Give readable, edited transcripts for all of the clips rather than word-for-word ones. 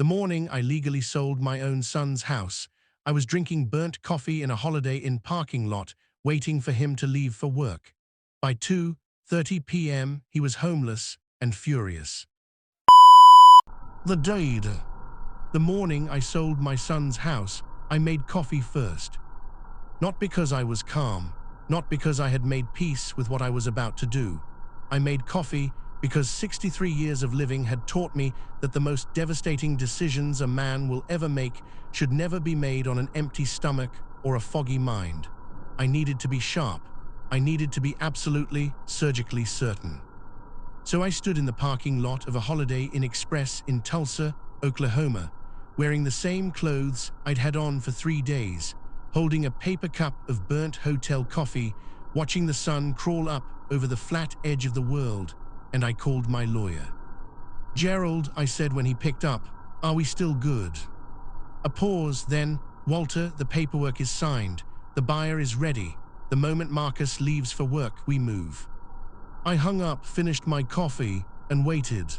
The morning I legally sold my own son's house, I was drinking burnt coffee in a Holiday Inn parking lot, waiting for him to leave for work. By 2:30 p.m., he was homeless and furious. The date. The morning I sold my son's house, I made coffee first. Not because I was calm, not because I had made peace with what I was about to do. I made coffee because 63 years of living had taught me that the most devastating decisions a man will ever make should never be made on an empty stomach or a foggy mind. I needed to be sharp. I needed to be absolutely, surgically certain. So I stood in the parking lot of a Holiday Inn Express in Tulsa, Oklahoma, wearing the same clothes I'd had on for 3 days, holding a paper cup of burnt hotel coffee, watching the sun crawl up over the flat edge of the world, and I called my lawyer. "Gerald," I said when he picked up, "are we still good?" A pause, then, "Walter, the paperwork is signed. The buyer is ready. The moment Marcus leaves for work, we move." I hung up, finished my coffee, and waited.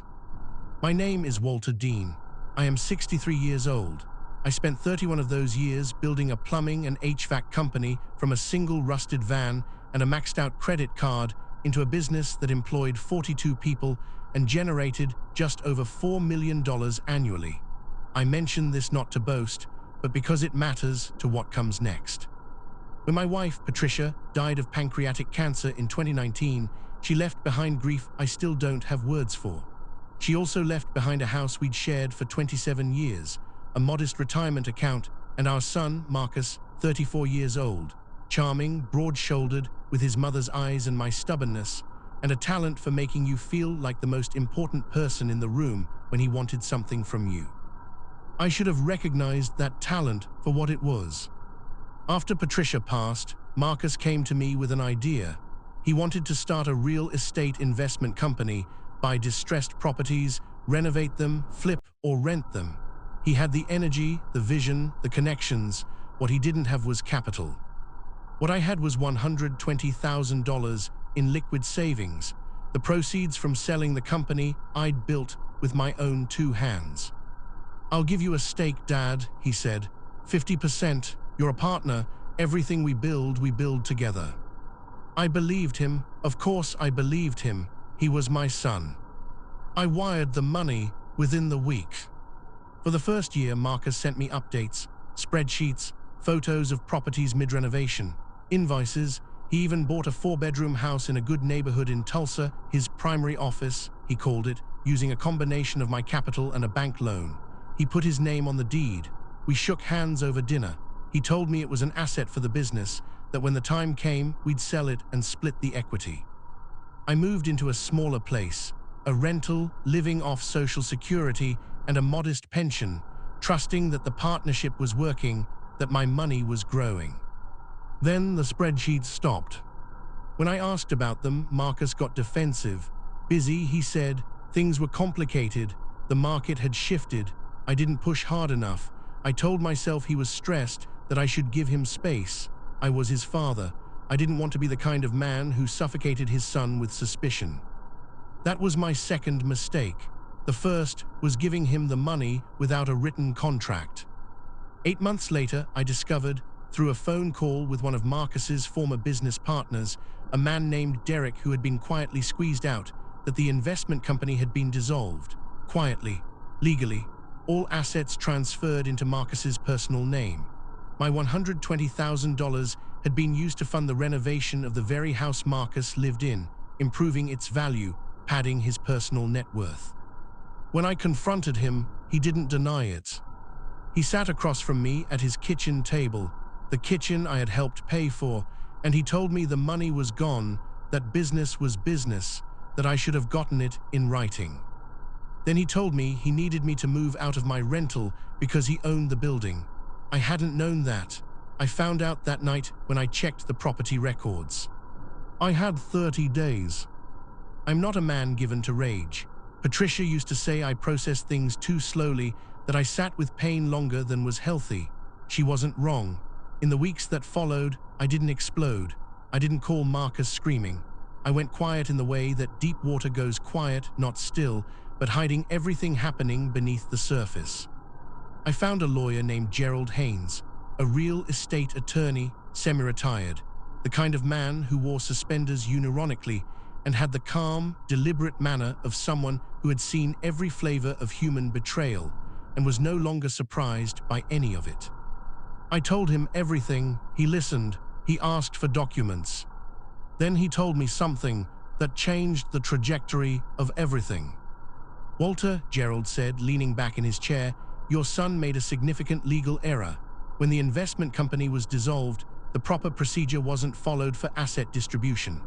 My name is Walter Dean. I am 63 years old. I spent 31 of those years building a plumbing and HVAC company from a single rusted van and a maxed-out credit card into a business that employed 42 people and generated just over $4 million annually. I mention this not to boast, but because it matters to what comes next. When my wife, Patricia, died of pancreatic cancer in 2019, she left behind grief I still don't have words for. She also left behind a house we'd shared for 27 years, a modest retirement account, and our son, Marcus, 34 years old, charming, broad-shouldered, with his mother's eyes and my stubbornness, and a talent for making you feel like the most important person in the room when he wanted something from you. I should have recognized that talent for what it was. After Patricia passed, Marcus came to me with an idea. He wanted to start a real estate investment company, buy distressed properties, renovate them, flip or rent them. He had the energy, the vision, the connections. What he didn't have was capital. What I had was $120,000 in liquid savings, the proceeds from selling the company I'd built with my own 2 hands. "I'll give you a stake, Dad," he said. 50%, you're a partner, everything we build together. I believed him, of course I believed him, he was my son. I wired the money within the week. For the first year, Marcus sent me updates, spreadsheets, photos of properties mid-renovation, invoices. He even bought a 4-bedroom house in a good neighborhood in Tulsa, his primary office, he called it, using a combination of my capital and a bank loan. He put his name on the deed. We shook hands over dinner. He told me it was an asset for the business, that when the time came, we'd sell it and split the equity. I moved into a smaller place, a rental, living off Social Security and a modest pension, trusting that the partnership was working, that my money was growing. Then the spreadsheets stopped. When I asked about them, Marcus got defensive. "Busy," he said. "Things were complicated. The market had shifted. I didn't push hard enough. I told myself he was stressed, that I should give him space. I was his father. I didn't want to be the kind of man who suffocated his son with suspicion." That was my second mistake. The first was giving him the money without a written contract. 8 months later, I discovered, through a phone call with one of Marcus's former business partners, a man named Derek who had been quietly squeezed out, that the investment company had been dissolved. Quietly, legally, all assets transferred into Marcus's personal name. My $120,000 had been used to fund the renovation of the very house Marcus lived in, improving its value, padding his personal net worth. When I confronted him, he didn't deny it. He sat across from me at his kitchen table, the kitchen I had helped pay for, and he told me the money was gone, that business was business, that I should have gotten it in writing. Then he told me he needed me to move out of my rental because he owned the building. I hadn't known that. I found out that night when I checked the property records. I had 30 days. I'm not a man given to rage. Patricia used to say I processed things too slowly, that I sat with pain longer than was healthy. She wasn't wrong. In the weeks that followed, I didn't explode. I didn't call Marcus screaming. I went quiet in the way that deep water goes quiet, not still, but hiding everything happening beneath the surface. I found a lawyer named Gerald Haynes, a real estate attorney, semi-retired, the kind of man who wore suspenders unironically and had the calm, deliberate manner of someone who had seen every flavor of human betrayal and was no longer surprised by any of it. I told him everything. He listened. He asked for documents. Then he told me something that changed the trajectory of everything. "Walter," Gerald said, leaning back in his chair, "your son made a significant legal error. When the investment company was dissolved, the proper procedure wasn't followed for asset distribution.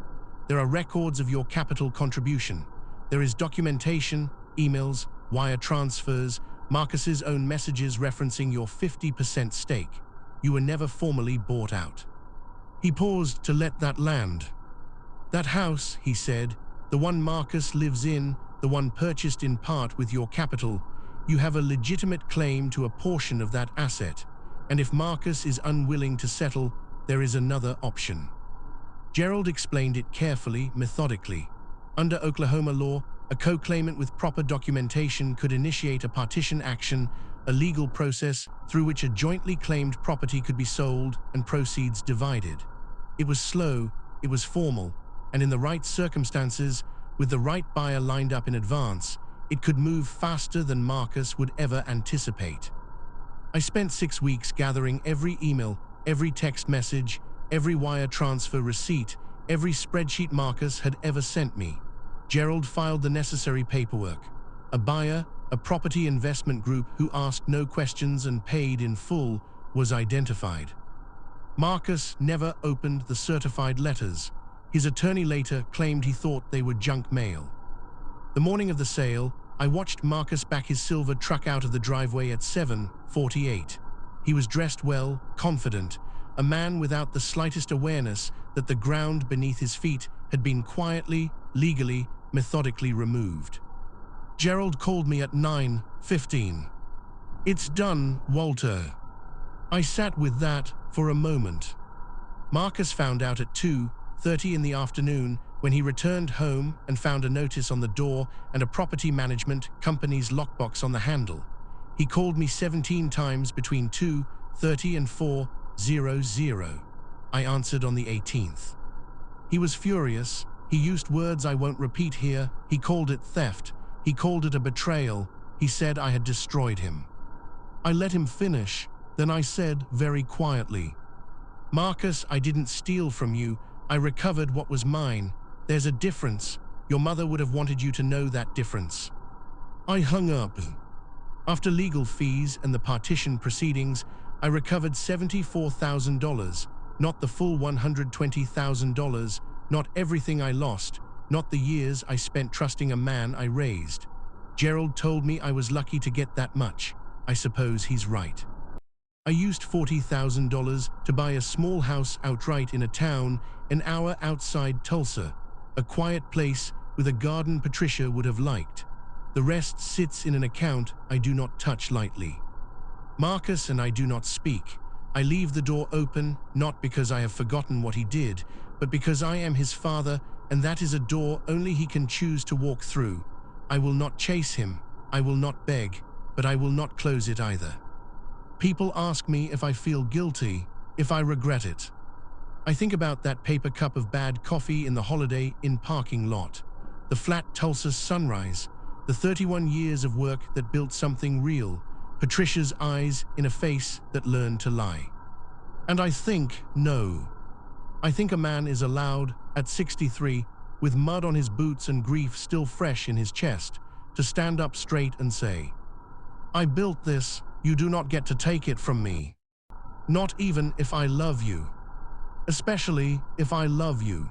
There are records of your capital contribution. There is documentation, emails, wire transfers, Marcus's own messages referencing your 50% stake. You were never formally bought out." He paused to let that land. "That house," he said, "the one Marcus lives in, the one purchased in part with your capital, you have a legitimate claim to a portion of that asset, and if Marcus is unwilling to settle, there is another option." Gerald explained it carefully, methodically. Under Oklahoma law, a co-claimant with proper documentation could initiate a partition action, a legal process through which a jointly claimed property could be sold and proceeds divided. It was slow, it was formal, and in the right circumstances, with the right buyer lined up in advance, it could move faster than Marcus would ever anticipate. I spent 6 weeks gathering every email, every text message, every wire transfer receipt, every spreadsheet Marcus had ever sent me. Gerald filed the necessary paperwork. A buyer, a property investment group who asked no questions and paid in full, was identified. Marcus never opened the certified letters. His attorney later claimed he thought they were junk mail. The morning of the sale, I watched Marcus back his silver truck out of the driveway at 7:48. He was dressed well, confident, a man without the slightest awareness that the ground beneath his feet had been quietly, legally, methodically removed. Gerald called me at 9:15. "It's done, Walter." I sat with that for a moment. Marcus found out at 2:30 in the afternoon when he returned home and found a notice on the door and a property management company's lockbox on the handle. He called me 17 times between 2:30 and 4:00. I answered on the 18th. He was furious. He used words I won't repeat here. He called it theft. He called it a betrayal. He said I had destroyed him. I let him finish. Then I said very quietly, "Marcus, I didn't steal from you. I recovered what was mine. There's a difference. Your mother would have wanted you to know that difference." I hung up. After legal fees and the partition proceedings, I recovered $74,000, not the full $120,000, not everything I lost, not the years I spent trusting a man I raised. Gerald told me I was lucky to get that much. I suppose he's right. I used $40,000 to buy a small house outright in a town an hour outside Tulsa, a quiet place with a garden Patricia would have liked. The rest sits in an account I do not touch lightly. Marcus and I do not speak. I leave the door open, not because I have forgotten what he did, but because I am his father, and that is a door only he can choose to walk through. I will not chase him. I will not beg, but I will not close it either. People ask me if I feel guilty, if I regret it. I think about that paper cup of bad coffee in the Holiday Inn parking lot, the flat Tulsa sunrise, the 31 years of work that built something real, Patricia's eyes in a face that learned to lie. And I think, no. I think a man is allowed, at 63, with mud on his boots and grief still fresh in his chest, to stand up straight and say, "I built this, you do not get to take it from me. Not even if I love you. Especially if I love you."